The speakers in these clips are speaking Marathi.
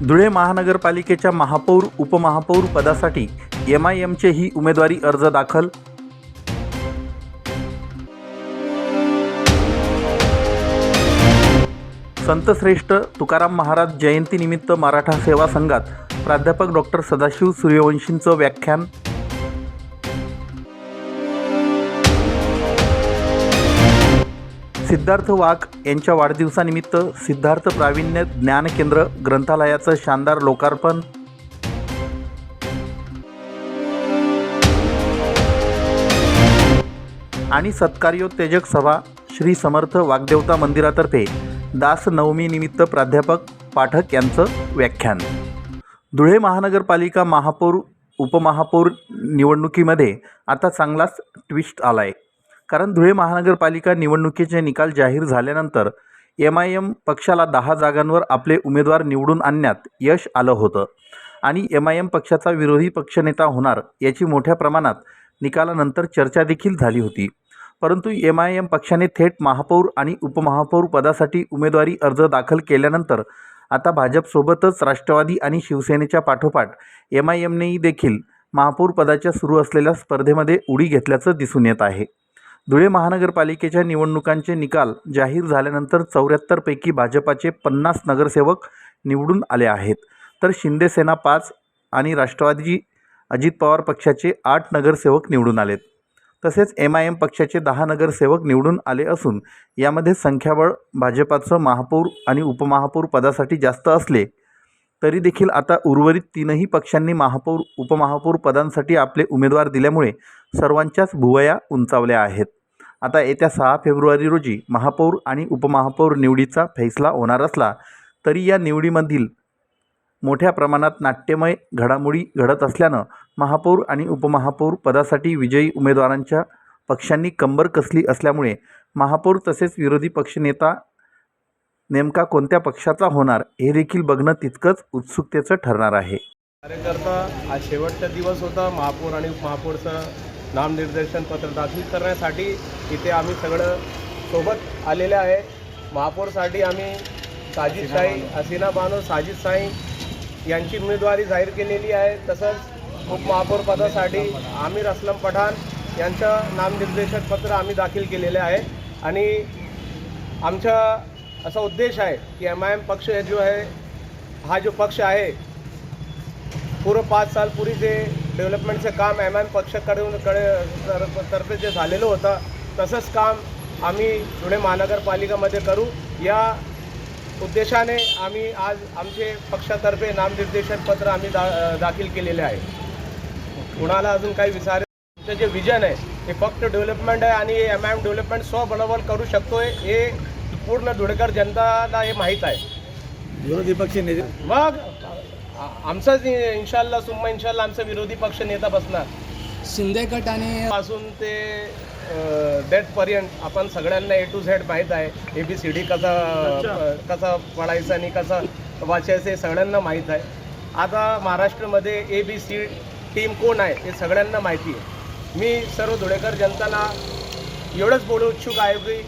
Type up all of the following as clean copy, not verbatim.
धुळे महानगरपालिकेच्या महापौर उपमहापौर पदासाठी MIMचेही उमेदवारी अर्ज दाखल. संतश्रेष्ठ तुकाराम महाराज जयंतीनिमित्त मराठा सेवा संघात प्राध्यापक डॉक्टर सदाशिव सूर्यवंशींचं व्याख्यान. सिद्धार्थ वाघ यांच्या वाढदिवसानिमित्त सिद्धार्थ प्रावीण्य ज्ञान केंद्र ग्रंथालयाचं शानदार लोकार्पण. आणि सत्कार्योत्तेजक सभा श्री समर्थ वाग्देवता मंदिरातर्फे दास नवमीनिमित्त प्राध्यापक पाठक यांचं व्याख्यान. धुळे महानगरपालिका महापौर उपमहापौर निवडणुकीमध्ये आता चांगलाच ट्विस्ट आला आहे. कारण धुळे महानगरपालिका निवडणुकीचे निकाल जाहीर झाल्यानंतर MIM पक्षाला 10 जागांवर आपले उमेदवार निवडून आणण्यात यश आलं होतं आणि MIM पक्षाचा विरोधी पक्षनेता होणार याची मोठ्या प्रमाणात निकालानंतर चर्चा देखील झाली होती. परंतु MIM पक्षाने थेट महापौर आणि उपमहापौर पदासाठी उमेदवारी अर्ज दाखल केल्यानंतर आता भाजपसोबतच राष्ट्रवादी आणि शिवसेनेच्या पाठोपाठ MIMनेही देखील महापौर पदाच्या सुरू असलेल्या स्पर्धेमध्ये उडी घेतल्याचं दिसून येत आहे. धुळे महानगरपालिकेच्या निवडणुकांचे निकाल जाहीर झाल्यानंतर 74 पैकी भाजपाचे 50 नगरसेवक निवडून आले आहेत, तर शिंदेसेना 5 आणि राष्ट्रवादी अजित पवार पक्षाचे 8 नगरसेवक निवडून आलेत. तसेच MIM पक्षाचे 10 नगरसेवक निवडून आले असून यामध्ये संख्याबळ भाजपाचं महापौर आणि उपमहापौर पदासाठी जास्त असले तरी देखील आता उर्वरित 3ही पक्षांनी महापौर उपमहापौर पदांसाठी आपले उमेदवार दिल्यामुळे सर्वांच्याच भुवया उंचावल्या आहेत. आता येत्या 6 फेब्रुवारी रोजी महापौर आणि उपमहापौर निवडीचा फैसला होणार असला तरी या निवडीमधील मोठ्या प्रमाणात नाट्यमय घडामोडी घडत असल्यानं महापौर आणि उपमहापौर पदासाठी विजयी उमेदवारांच्या पक्षांनी कंबर कसली असल्यामुळे महापौर तसेच विरोधी पक्षनेता नेमका कोणत्या पक्षाचा होणार हे देखील बघणं तितकंच उत्सुकतेचं ठरणार आहे. कार्यकर्ता आज शेवटचा दिवस होता. महापौर आणि उपमहापौरचं नामनिर्देशन पत्र दाखल करण्यासाठी इथे आम्ही सगळं सोबत आलेले आहे. महापौरसाठी आम्ही साजिद शाही, हसीना बानो, साजिद शाही यांची उमेदवारी जाहीर केलेली आहे. तसंच उपमहापौर पदासाठी आमिर असलम पठाण यांचं नामनिर्देशन पत्र आम्ही दाखल केलेले आहे. आणि आमचा असा उद्देश आहे की MIM पक्ष जो आहे हा जो पक्ष आहे पूर्ण 5 साल पूर्वी जे डेव्हलपमेंटचं काम MIM पक्षाकडून तर्फे जे झालेलं होतं तसंच काम आम्ही धुळे महानगरपालिकामध्ये करू या उद्देशाने आम्ही आज आमचे पक्षातर्फे नामनिर्देशन पत्र आम्ही दाखल केलेले आहे. कुणाला अजून काही आमचं जे विजन आहे हे फक्त डेव्हलपमेंट आहे आणि MIM डेव्हलपमेंट स्वबळावर करू शकतोय हे पूर्ण धुळेकर जनताला हे माहीत आहे. विरोधी पक्ष नेते मग आमचाच इन्शाल्लाह सुम्मा इन्शाल्लाह आमचा विरोधी पक्ष नेता बसणार. शिंदे गट आणि पासून ते डेटपर्यंत आपण सगळ्यांना A to Z माहीत आहे. ABCD कसा पडायचं आणि कसं वाचायचं हे सगळ्यांना माहीत आहे. आता महाराष्ट्रामध्ये ABC टीम कोण आहे हे सगळ्यांना माहिती आहे. मी सर्व धुळेकर जनताला एवढंच बोलू इच्छुक आहे की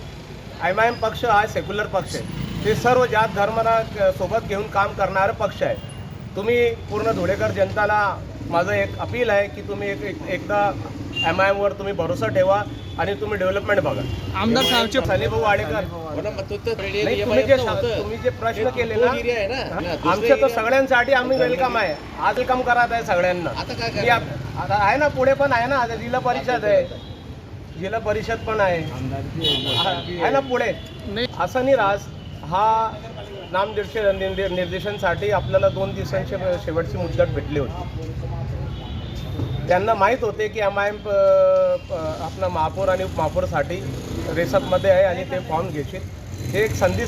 MIM पक्ष हा सेक्युलर पक्ष आहे. ते सर्व जात धर्माला सोबत घेऊन काम करणारं पक्ष आहे. तुम्ही पूर्ण धुळेकर जनताला माझं एक अपील आहे की तुम्ही एकदा MIMवर तुम्ही भरोसा ठेवा आणि तुम्ही डेव्हलपमेंट बघा. आमदार साहेबचे सलीभाऊ वाडेकर तुम्ही जे प्रश्न केले ना आमच्या तर सगळ्यांसाठी आम्ही वेलकम आहे. आज वेलकम करत आहे सगळ्यांना. आता आहे ना पुढे पण आहे ना जिल्हा परिषद आहे, जिल्हा परिषद पण आहे ना पुढे. असं नाही राज हा निर्देशनसाठी आपल्याला 2 दिवसांची शेवटची मुदत भेटली होती. त्यांना माहीत होते की MIM आपला महापौर आणि उपमहापौरसाठी रेसअपमध्ये आहे आणि ते फॉर्म घेतील. हे एक संधी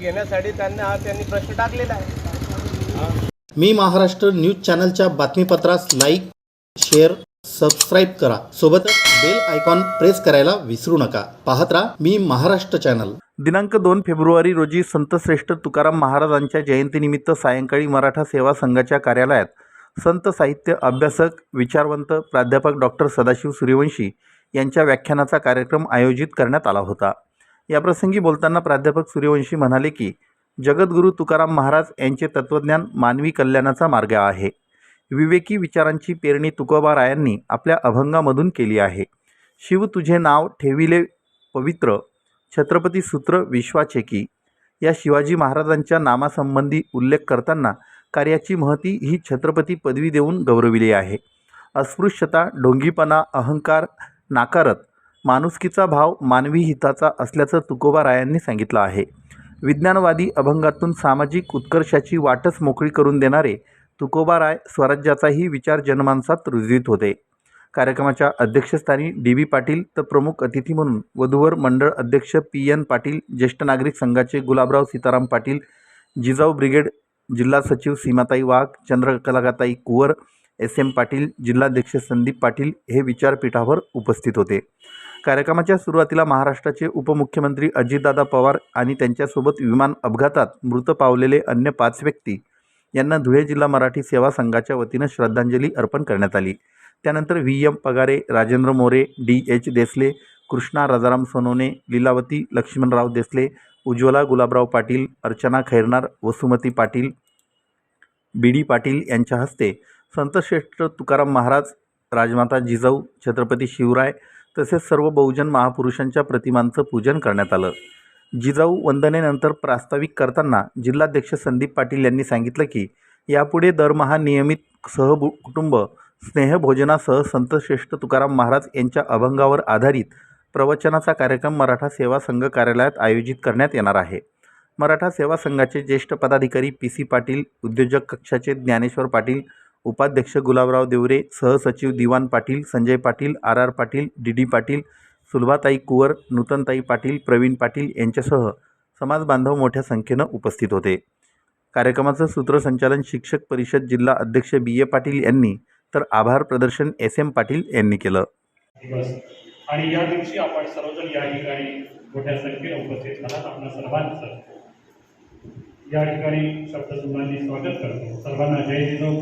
घेण्यासाठी त्यांनी प्रश्न टाकलेला आहे. मी महाराष्ट्र न्यूज चॅनलच्या बातमीपत्रास लाईक, शेअर, सबस्क्राईब करा. सोबतच बेल आयकॉन प्रेस करायला विसरू नका. पाहत राहा मी महाराष्ट्र चॅनल. दिनांक 2 फेब्रुवारी रोजी संतश्रेष्ठ तुकाराम महाराजांच्या जयंतीनिमित्त सायंकाळी मराठा सेवा संघाच्या कार्यालयात संत साहित्य अभ्यासक विचारवंत प्राध्यापक डॉक्टर सदाशिव सूर्यवंशी यांच्या व्याख्यानाचा कार्यक्रम आयोजित करण्यात आला होता. याप्रसंगी बोलताना प्राध्यापक सूर्यवंशी म्हणाले की जगद्गुरू तुकाराम महाराज यांचे तत्त्वज्ञान मानवी कल्याणाचा मार्ग आहे. विवेकी विचारांची पेरणी तुकोबारायांनी आपल्या अभंगामधून केली आहे. शिव तुझे नाव ठेविले पवित्र, छत्रपती सूत्र विश्वाचे की, या शिवाजी महाराजांच्या नामासंबंधी उल्लेख करताना कार्याची महती ही छत्रपती पदवी देऊन गौरविली आहे. अस्पृश्यता, ढोंगीपणा, अहंकार नाकारत माणुसकीचा भाव मानवी हिताचा असल्याचं तुकोबारायांनी सांगितलं आहे. विज्ञानवादी अभंगातून सामाजिक उत्कर्षाची वाटच मोकळी करून देणारे तुकोबाराय स्वराज्याचाही विचार जनमानसात रुजवित होते. कार्यक्रमाच्या अध्यक्षस्थानी डी.बी. पाटील तर प्रमुख अतिथी म्हणून वधूवर मंडळ अध्यक्ष पी.एन. पाटील, ज्येष्ठ नागरिक संघाचे गुलाबराव सीताराम पाटील, जिजाऊ ब्रिगेड जिल्हा सचिव सीमाताई वाघ, चंद्रकलाताई कुवर, एस.एम. पाटील, जिल्हाध्यक्ष संदीप पाटील हे विचारपीठावर उपस्थित होते. कार्यक्रमाच्या सुरुवातीला महाराष्ट्राचे उपमुख्यमंत्री अजितदादा पवार आणि त्यांच्यासोबत विमान अपघातात मृत पावलेले अन्य 5 व्यक्ती यांना धुळे जिल्हा मराठी सेवा संघाच्या वतीनं श्रद्धांजली अर्पण करण्यात आली. त्यानंतर VM. Pagare, Rajendra More, D.H.. Desale, Krishna Rajaram Sonawane, Lilavati Laxmanrao Desale, Ujjwala Gulabrao Patil, Archana Khairnar, Vasumati Patil, BD. Patil यांच्या हस्ते संतश्रेष्ठ तुकाराम महाराज, राजमाता जिजाऊ, छत्रपती शिवराय तसेच सर्व बहुजन महापुरुषांच्या प्रतिमांचं पूजन करण्यात आलं. जिजाऊ वंदनेनंतर प्रास्ताविक करताना जिल्हाध्यक्ष संदीप पाटील यांनी सांगितलं की यापुढे दरमहा नियमित कुटुंब स्नेहभोजनासह संतश्रेष्ठ तुकाराम महाराज यांच्या अभंगावर आधारित प्रवचनाचा कार्यक्रम मराठा सेवा संघ कार्यालयात आयोजित करण्यात येणार आहे. मराठा सेवा संघाचे ज्येष्ठ पदाधिकारी पी.सी. पाटील, उद्योजक कक्षाचे ज्ञानेश्वर पाटील, उपाध्यक्ष गुलाबराव देवरे, सहसचिव दिवान पाटील, संजय पाटील, आर.आर. पाटील, डी.डी. पाटील, सुलभाताई कुवर, नूतनताई पाटील, प्रवीण पाटील यांच्यासह समाजबांधव मोठ्या संख्येनं उपस्थित होते. कार्यक्रमाचं सूत्रसंचालन शिक्षक परिषद जिल्हा अध्यक्ष बी.ए. पाटील यांनी तर आभार प्रदर्शन एस.एम. पाटील यांनी केलं. आणि या दिवशी आपण सर्वजण या ठिकाणी मोठ्या संख्येने उपस्थित झालात. आपल्या सर्वांचं या ठिकाणी शब्दसंबंधी स्वागत करतो. सर्वांना जय जिजाऊ,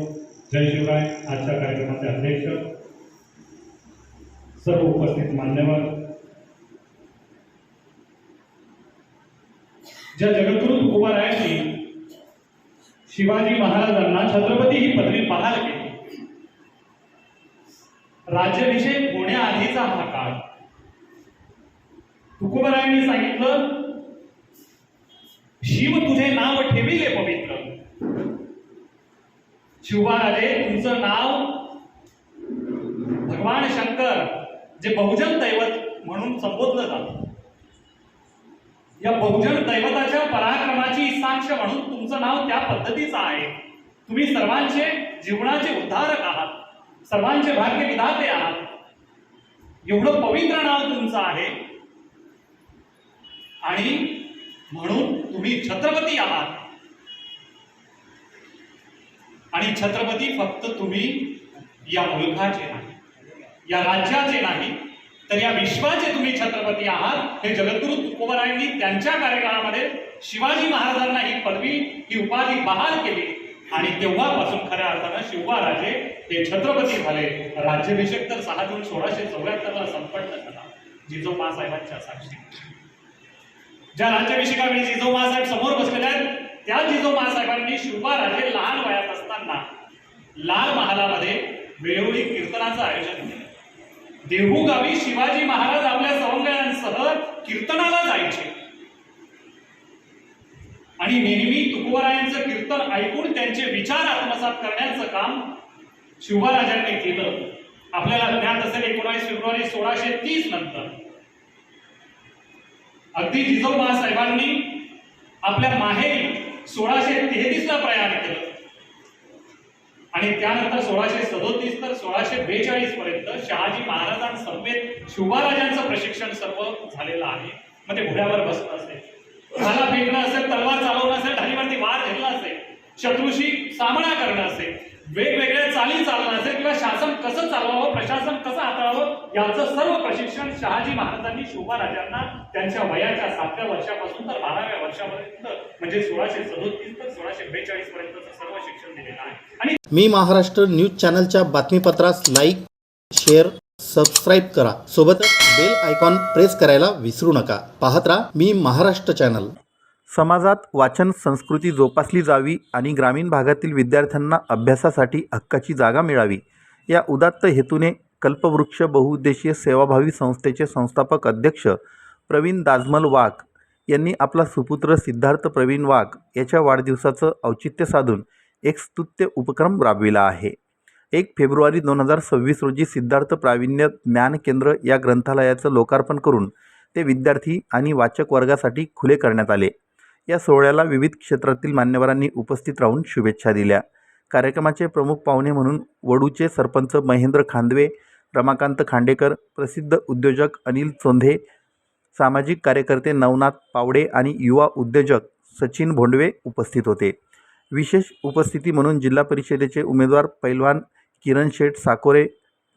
जय शिवराय. आजच्या कार्यक्रमाचे अध्यक्ष, सर्व उपस्थित मान्यवर, ज्या जगद्गुरू तुकोबारायांनी शिवाजी महाराजांना छत्रपती ही पदवी बहाल केली, राज्याभिषेक होण्याआधीचा हा काळ, तुकोबारायांनी सांगितलं, शिव तुझे नाव ठेविले पवित्र. शिवबाराजे, तुमचं नाव भगवान शंकर जे बहुजन दैवत म्हणून संबोधलं जातं, या बहुजन दैवताच्या पराक्रमाची साक्ष म्हणून तुमचं नाव त्या पद्धतीचं आहे. तुम्ही सर्वांचे जीवनाचे उद्धारक आहात, सर्वांचे भाग्य विधाते आहात. एवढं पवित्र नाव तुमचं आहे आणि म्हणून तुम्ही छत्रपती आहात. आणि छत्रपती फक्त तुम्ही या मुलखाचे नाही, या राज्याचे नाही, तर या विश्वाचे तुम्ही छत्रपती आहात. हे जगद्गुरू तुकोबारायांनी त्यांच्या कार्यकाळामध्ये शिवाजी महाराजांना ही पदवी, ही उपाधी बहाल केली आणि तेव्हापासून खऱ्या अर्थानं शिवबाराजे हे छत्रपती झाले. राज्याभिषेक तर 6 जून 1674 संपन्न झाला जिजाऊ माँसाहेबांच्या साक्षी. ज्या राज्याभिषेकावेळी जिजाऊ माँसाहेब समोर बसलेले आहेत, त्या जिजाऊ माँसाहेबांनी शिवबाराजे लहान वयात असताना लाल महालामध्ये वेळोवेळी कीर्तनाचं आयोजन केलं. देहू गावी शिवाजी महाराज आपल्या सवंगड्यांसह कीर्तनाला जायचे आणि नेहमी तुकोबारायांचं कीर्तन ऐकून त्यांचे विचार आत्मसात करण्याचं काम शिवबाराजांनी केलं. आपल्याला ज्ञात असेल 19 फेब्रुवारी 1630 नंतर अगदी जिजाऊ माँसाहेबांनी आपल्या माहेरी 1633 ला प्रयाण केलं आणि त्यानंतर 1637 तर 1642 पर्यंत शहाजी महाराजांसमवेत शिवबाराजांचं प्रशिक्षण सर्व झालेलं आहे. मग ते घोड्यावर बसणं असेल, भाला फेकणं असेल, तलवार चालवणं असेल, ढालीवरती वार घेतला असेल, शत्रूशी सामना करणं असेल, वेगवेगळ्या चाली चालणं असेल किंवा शासन कसं चालवावं, प्रशासन कसं हाताळावं, याचं सर्व प्रशिक्षण शहाजी महाराजांनी शिवबाराजांना त्यांच्या वयाच्या 7व्या वर्षापासून तर 12व्या वर्षापर्यंत म्हणजे 1637 तर 1642 पर्यंतचं सर्व शिक्षण दिलेलं आहे. आणि मी महाराष्ट्र न्यूज चॅनलच्या बातमीपत्रास लाईक, शेअर, सबस्क्राईब करा. सोबतच बेल आयकॉन प्रेस करायला विसरू नका. पाहत राहा मी महाराष्ट्र चॅनल. समाजात वाचन संस्कृती जोपासली जावी आणि ग्रामीण भागातील विद्यार्थ्यांना अभ्यासासाठी हक्काची जागा मिळावी या उदात्त हेतूने कल्पवृक्ष बहुउद्देशीय सेवाभावी संस्थेचे संस्थापक अध्यक्ष प्रवीण दाजमल वाघ यांनी आपला सुपुत्र सिद्धार्थ प्रवीण वाघ याच्या वाढदिवसाचं औचित्य साधून एक स्तुत्य उपक्रम राबविला आहे. 1 फेब्रुवारी 2026 रोजी सिद्धार्थ प्रावीण्य ज्ञान केंद्र या ग्रंथालयाचं लोकार्पण करून ते विद्यार्थी आणि वाचक वर्गासाठी खुले करण्यात आले. या सोहळ्याला विविध क्षेत्रातील मान्यवरांनी उपस्थित राहून शुभेच्छा दिल्या. कार्यक्रमाचे प्रमुख पाहुणे म्हणून वडूचे सरपंच महेंद्र खांदवे, रमाकांत खांडेकर, प्रसिद्ध उद्योजक अनिल चोंधे, सामाजिक कार्यकर्ते नवनाथ पावडे आणि युवा उद्योजक सचिन भोंडवे उपस्थित होते. विशेष उपस्थिती म्हणून जिल्हा परिषदेचे उमेदवार पैलवान किरण शेठ साकोरे,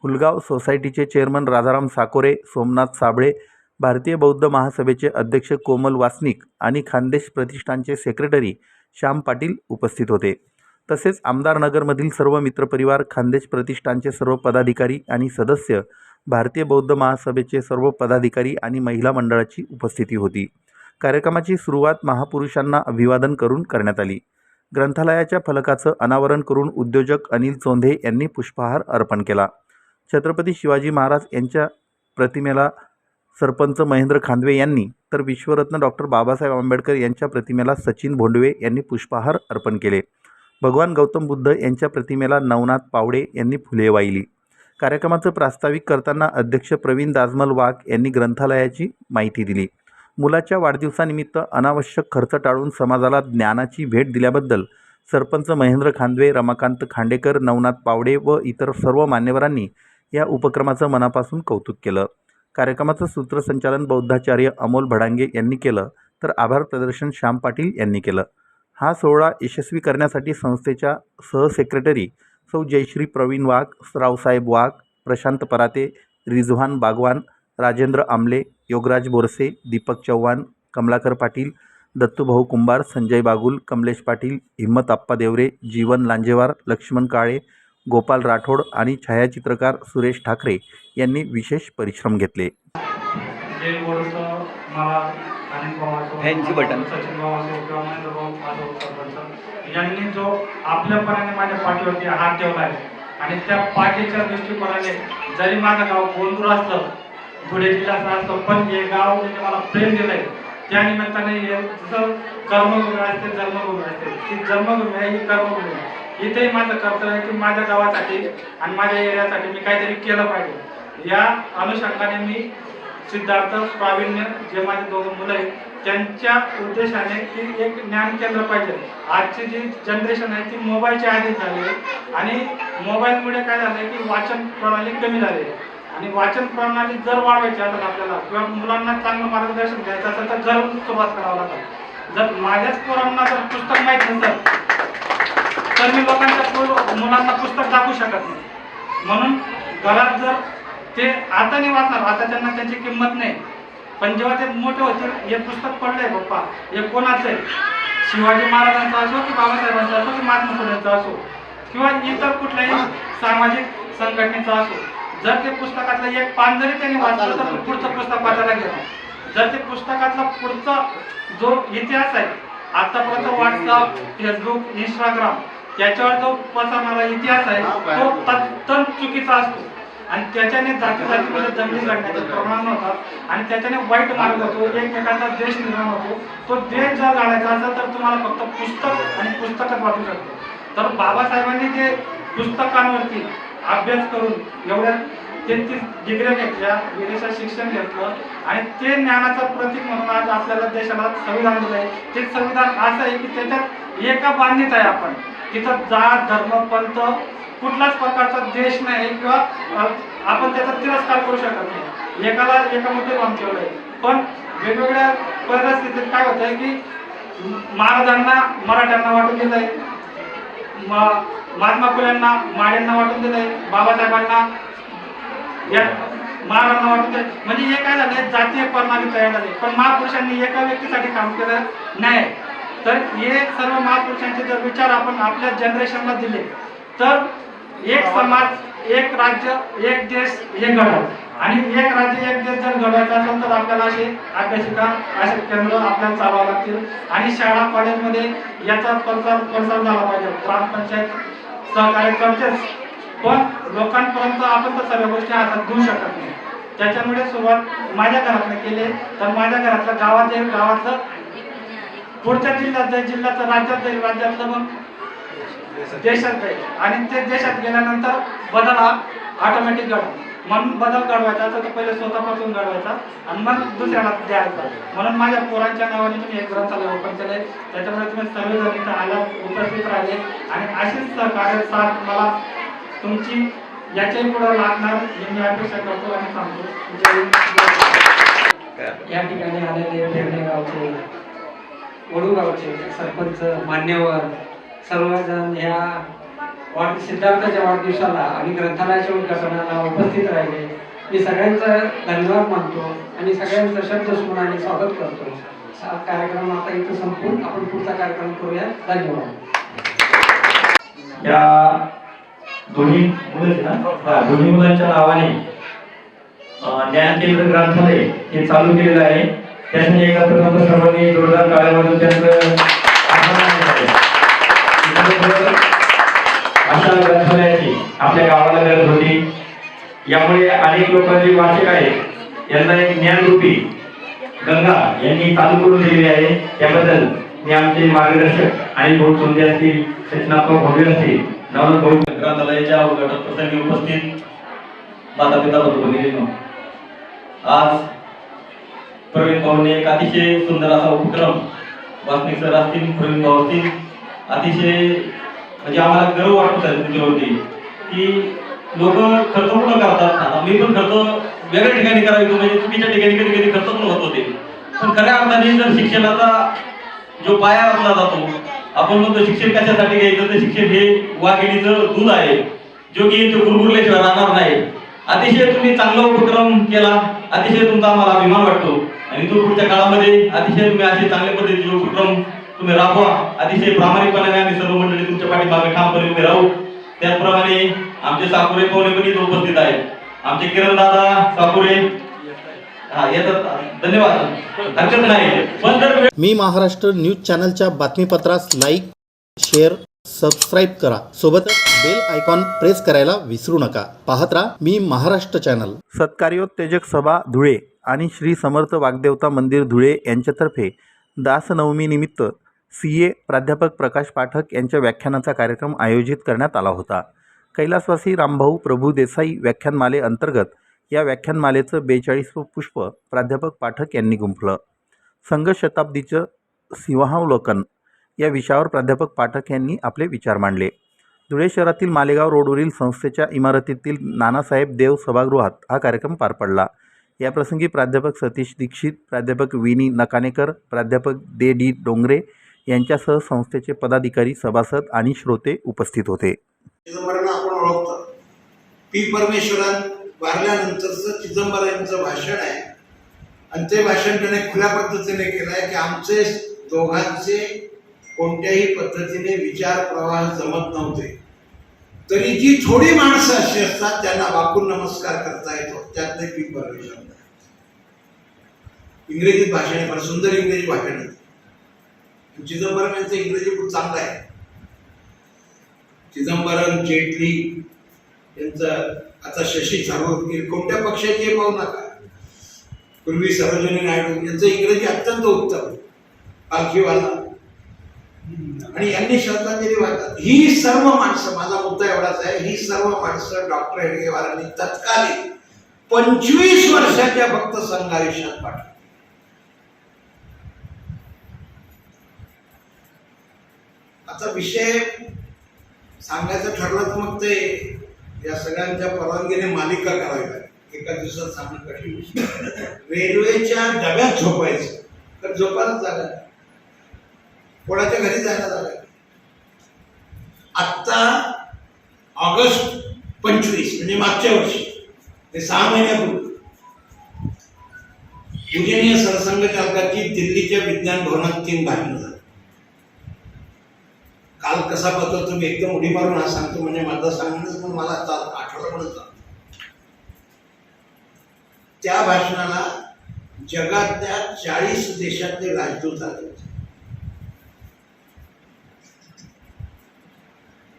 फुलगाव सोसायटीचे चेअरमन राजाराम साकोरे, सोमनाथ साबळे, भारतीय बौद्ध महासभेचे अध्यक्ष कोमल वासनिक आणि खानदेश प्रतिष्ठानचे सेक्रेटरी श्याम पाटील उपस्थित होते. तसेच आमदार नगरमधील सर्व मित्रपरिवार, खानदेश प्रतिष्ठानचे सर्व पदाधिकारी आणि सदस्य, भारतीय बौद्ध महासभेचे सर्व पदाधिकारी आणि महिला मंडळाची उपस्थिती होती. कार्यक्रमाची सुरुवात महापुरुषांना अभिवादन करून करण्यात आली. ग्रंथालयाच्या फलकाचं अनावरण करून उद्योजक अनिल चोंधे यांनी पुष्पहार अर्पण केला. छत्रपती शिवाजी महाराज यांच्या प्रतिमेला सरपंच महेंद्र खांदवे यांनी, तर विश्वरत्न डॉक्टर बाबासाहेब आंबेडकर यांच्या प्रतिमेला सचिन भोंडवे यांनी पुष्पहार अर्पण केले. भगवान गौतम बुद्ध यांच्या प्रतिमेला नवनाथ पावडे यांनी फुले वाहिली. कार्यक्रमाचं प्रास्ताविक करताना अध्यक्ष प्रवीण दाजमल वाघ यांनी ग्रंथालयाची माहिती दिली. मुलाच्या वाढदिवसानिमित्त अनावश्यक खर्च टाळून समाजाला ज्ञानाची भेट दिल्याबद्दल सरपंच महेंद्र खांदवे, रमाकांत खांडेकर, नवनाथ पावडे व इतर सर्व मान्यवरांनी या उपक्रमाचं मनापासून कौतुक केलं. कार्यक्रमाचं सूत्रसंचालन बौद्धाचार्य अमोल भडांगे यांनी केलं, तर आभार प्रदर्शन श्याम पाटील यांनी केलं. हा सोहळा यशस्वी करण्यासाठी संस्थेच्या सहसेक्रेटरी सौ जयश्री प्रवीण वाघ, रावसाहेब वाघ, प्रशांत पराते, रिझवान बागवान, राजेंद्र आमले, योगराज बोरसे, दीपक चव्हाण, कमलाकर पाटील, दत्तूभाऊ कुंभार, संजय बागुल, कमलेश पाटील, हिम्मत आप्पा देवरे, जीवन लांजेवार, लक्ष्मण काळे, गोपाल राठोड आणि छायाचित्रकार सुरेश ठाकरे यांनी विशेष परिश्रम घेतले. फॅनची बटन यांनी जो आपल्यापणाने माझ्या पाठीवरती हात ठेवला आहे आणि त्या पाठीच्या दृष्टिकोनाने जरी माझं गाव गोंदूर असलं, धुळे जिल्ह्याचं असलं, पण हे गाव म्हणजे मला प्रेम दिलंय. त्या निमित्ताने जसं कर्मभूमी असते, जन्मभूमी असते, ती जन्मभूमी आहे, ही कर्मभूमी आहे. इथेही माझं कर्तव्य आहे की माझ्या गावासाठी आणि माझ्या एरियासाठी मी काहीतरी केलं पाहिजे. या अनुषंगाने मी सिद्धार्थ प्रावीण्य जे माझे 2 मुलं आहेत त्यांच्या उद्देशाने की एक ज्ञान केंद्र पाहिजे. आजची जी जनरेशन आहे ती मोबाईलच्या आधी झाली आहे आणि मोबाईलमुळे काय झालं आहे की वाचन प्रणाली कमी झाली आहे. आणि वाचन प्रणाली जर वाढवायची असेल आपल्याला किंवा मुलांना चांगलं मार्गदर्शन द्यायचं असेल तर घरून सुरुवात करावं लागेल. जर माझ्याच पोरांना जर पुस्तक माहीत नसेल तर मी लोकांच्या मुलांना पुस्तक दाखवू शकत नाही. म्हणून घरात जर ते आता नाही वाचणार, आता त्यांना त्याची किंमत नाही, पण जेव्हा ते मोठे होतील, हे पुस्तक पडलंय पप्पा, हे कोणाचं आहे, शिवाजी महाराजांचं असो की बाबासाहेबांचं असो की महात्मा फुलेंचं असो किंवा इतर कुठल्याही सामाजिक संघटनेचं असो, जर ते पुस्तकातलं एक पान जरी त्यांनी वाचलं तर पुढचं पुस्तक वाचायला गेलं. जर ते पुस्तकातला पुढचा जो इतिहास आहे, आतापर्यंत व्हॉट्सअप, फेसबुक, इंस्टाग्राम याच्यावर जो पसरणारा इतिहास आहे तो तद्दन चुकीचा असतो आणि त्याच्याने जातीमध्ये दंगली घडण्याचे प्रमाण होतात आणि त्याच्याने वाईट मार्ग होतो, एकमेकांचा देश निर्माण होतो. तो देश जर घालायचा असेल तर तुम्हाला फक्त पुस्तक आणि पुस्तकच वाचू शकतो. तर बाबासाहेबांनी जे पुस्तकांवरती अभ्यास करून एवढ्या 33 डिग्र्या घेतल्या, विदेशात शिक्षण घेतलं आणि ते ज्ञानाचं प्रतीक म्हणून आज आपल्याला देशाला संविधान दिलं आहे. ते संविधान असं आहे की त्याच्यात एका बांधणीत आहे आपण, तिथं जात, धर्म, पंथ कुठलाच प्रकारचा देश नाही किंवा आपण त्याचा तिरस्कार करू शकत नाही. एकाला एका मोठे बांध ठेवलं आहे. पण वेगवेगळ्या परिस्थितीत काय होत आहे की महाराजांना मराठ्यांना वाटून दिलं आहे, महात्मा फुलेंना माड्यांना वाटून दिलं आहे, बाबासाहेबांना या महाराजांना वाटून दिलं. म्हणजे हे काय झालं, जातीय प्रणाली तयार झाली. पण महापुरुषांनी एका व्यक्तीसाठी काम केलं नाही. तर हे सर्व महापुरुषांचे जर विचार आपण आपल्या जनरेशनला दिले तर एक समाज, एक राज्य एक देश एक घडव, आणि एक राज्य एक देश जर घडवायचं असेल तर आपल्याला असे अभ्यासिका असे केंद्र आपल्याला चालवावं लागतील, आणि शाळा कॉलेजमध्ये याचा प्रसार झाला पाहिजे. ग्रामपंचायत सहकार्य करतेच, पण लोकांपर्यंत आपण तर सर्व गोष्टी हातात घेऊ शकत नाही. त्याच्यामुळे सुरुवात माझ्या घरातनं केली, तर माझ्या घरातलं गावात जाईल, गावातलं पुढच्या जिल्ह्यात जाईल, जिल्ह्याचं राज्यात जाईल, राज्यातलं मग देशात जाईल, आणि ते देशात गेल्यानंतर बदल हा ऑटोमॅटिक घडतो. म्हणून बदल घडवायचा असेल तर पहिले स्वतःपासून घडवायचा आणि मग दुसऱ्याला द्यायचा. म्हणून माझ्या पोरांच्या नावाने मी एक ग्रंथालय ओपन केलंय. त्याच्यामुळे तुम्ही सर्वजण इथं आला उपस्थित राहिले, आणि अशीच सहकार्य साथ मला तुमची याच्याही पुढे लागणार हे मी अपेक्षा करतो आणि सांगतो. जय हिंद. या ठिकाणी आलेले पेरणे गावचे, वडू गावचे सरपंच, मान्यवर सर्वजण ह्या सिद्धार्थाच्या वाढदिवसाला आणि ग्रंथालयाच्या उद्घाटनाला उपस्थित राहिले. मी सगळ्यांचं धन्यवाद मानतो आणि सगळ्यांचं शब्दस्मरणाने स्वागत करतो. हा कार्यक्रम आता इथं संपून आपण पुढचा कार्यक्रम करूया. धन्यवाद. या दोन्ही मुलांच्या नावाने ज्ञानकेंद्र ग्रंथालय हे चालू केलेलं आहे. त्यासाठी एका प्रथम सर्वांनी जोरदार टाळ्या वाजवून त्यांचं अशा ग्रंथालयाची आपल्या गावाला गरज होती. यामुळे अनेक लोकांचे वाचक आहेत यांना एक ज्ञानरूपी गंगा यांनी चालू करून दिलेली आहे. त्याबद्दल मी आमचे मार्गदर्शक आणि बहुत सुंदर असतील, सचिनात्मक भव्य असतील, नवनाथ भाऊ ग्रंथालयाच्या उद्घाटन प्रसंगी उपस्थित माता पिता बंधू, आज प्रवीण भाऊने एक अतिशय सुंदर असा उपक्रम, वासनिक सर असतील, प्रवीण भाऊ असतील, अतिशय म्हणजे आम्हाला गर्व वाटत आहे तुमच्यावरती की लोक खर्च कुठं करतात. मी पण खर्च वेगळ्या ठिकाणी करायचो, म्हणजे चुकीच्या ठिकाणी कधी कधी खर्च पण होत होते. पण खऱ्या अर्थाने जर शिक्षणाचा जो पाया असला जातो, आपण म्हणतो शिक्षण कशासाठी घ्यायचं, तर शिक्षण हे वाघिणीचं दूध आहे, जो की तो गुरगुरल्याशिवाय राहणार नाही. अतिशय तुम्ही चांगला उपक्रम केला, अतिशय तुमचा आम्हाला अभिमान वाटतो, आणि तो पुढच्या काळामध्ये अतिशय तुम्ही असे चांगल्या पद्धतीचे उपक्रम तुम्ही राबवा. अतिशय प्रामाणिकपणाने आम्ही सर्व मंडळी तुमच्या पाठीमागे ठामपणे उभे राहू. त्याचप्रमाणे आमचे साकुरे पाहुणे पण इथे उपस्थित आहेत, आमचे किरण दादा साकुरे. येतात, धन्यवाद, हरकत नाही. पण जर मी महाराष्ट्र न्यूज चॅनलच्या बातमीपत्रास लाईक, शेअर, सबस्क्राईब करा. सोबतच बेल आयकॉन प्रेस करायला विसरू नका. पाहत राहा मी महाराष्ट्र चॅनल. सत्कार्योत्तेजक सभा धुळे आणि श्री समर्थ वाग्देवता मंदिर धुळे यांच्यातर्फे दासनवमी निमित्त CA प्राध्यापक प्रकाश पाठक यांच्या व्याख्यानाचा कार्यक्रम आयोजित करण्यात आला होता. कैलासवासी रामभाऊ प्रभू देसाई व्याख्यानमाले अंतर्गत या व्याख्यानमालेचं 42वं पुष्प प्राध्यापक पाठक यांनी गुंफलं. संघ शताब्दीचं सिंहावलोकन या विषयावर प्राध्यापक पाठक यांनी आपले विचार मांडले. धुळे शहरातील मालेगाव रोडवरील संस्थेच्या इमारतीतील नानासाहेब देव सभागृहात हा कार्यक्रम पार पडला. याप्रसंगी प्राध्यापक सतीश दीक्षित, प्राध्यापक विनी नकानेकर, प्राध्यापक D डोंगरे यांच्यासह संस्थेचे पदाधिकारी, सभासद आणि श्रोते उपस्थित होते. चिदंबरांना आपण ओळखतो. पी परमेश्वरन वारल्यानंतरचं चिदंबरांचं भाषण आहे, आणि ते भाषण त्याने खुल्या पद्धतीने केलं आहे की आमचे दोघांचे कोणत्याही पद्धतीने विचार प्रवाह जमत नव्हते, तरी जी थोडी माणसं अशी असतात त्यांना वाकून नमस्कार करता येतो, त्यातले पी परमेश्वर. इंग्रजीत भाषण आहे, फार सुंदर इंग्रजी भाषण आहे. चिदंबरम यांचं इंग्रजी खूप चांगलं आहे. चिदंबरम, जेटली यांचं, आता शशी थरूर, कोणत्या पक्षाचे पाहू नका, पूर्वी सरोजिनी नायडू यांचं इंग्रजी अत्यंत उत्तम, पालखीवाला, आणि यांनी श्रद्धांजली वाटतात. ही सर्व माणसं, माझा मुद्दा एवढाच आहे, ही सर्व माणसं डॉक्टर हेडगेवारांनी तत्कालीन 25 वर्षाच्या फक्त संघायुष्यात पाठवली. आता विषय सांगायचं ठरलं तर मग ते या सगळ्यांच्या परवानगीने मालिका करावी लागेल. एका दिवसात सांगणं कठीण. रेल्वेच्या डब्यात झोपायचं, तर झोपायला जागा नाही, कोणाच्या घरी जायला जागा नाही. आत्ता ऑगस्ट 25 म्हणजे मागच्या वर्षी, ते 6 महिन्यापूर्वी पूजनीय सरसंघचालकाची दिल्लीच्या विज्ञान भवनात 3 भाषणं झाली. काल काल कसा पद्धत तुम्ही एकदम उडी मारून हा सांगतो म्हणजे माझं सांगणं पण मला आठवलं पण होतं. त्या भाषणाला जगातल्या 40 देशातले राजदूत आले होते.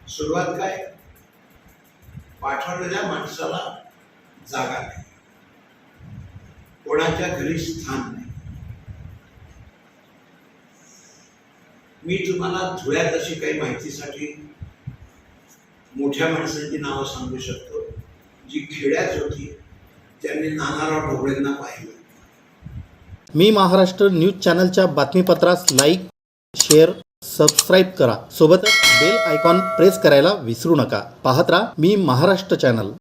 सुरुवात काय, पाठवलेल्या माणसाला जागा नाही, कोणाच्या घरी स्थान नाही. मी तुम्हाला धुळ्यात अशी काही माहितीसाठी मोठ्या माणसांची नावं सांगू शकतो जी खेड्यात होती, त्यांनी नानाराव ढोबळेंना पाहिलं. मी महाराष्ट्र न्यूज चॅनलच्या बातमीपत्रास लाईक, शेअर, सबस्क्राईब करा. सोबतच बेल आयकॉन प्रेस करायला विसरू नका. पाहत राहा मी महाराष्ट्र चॅनल.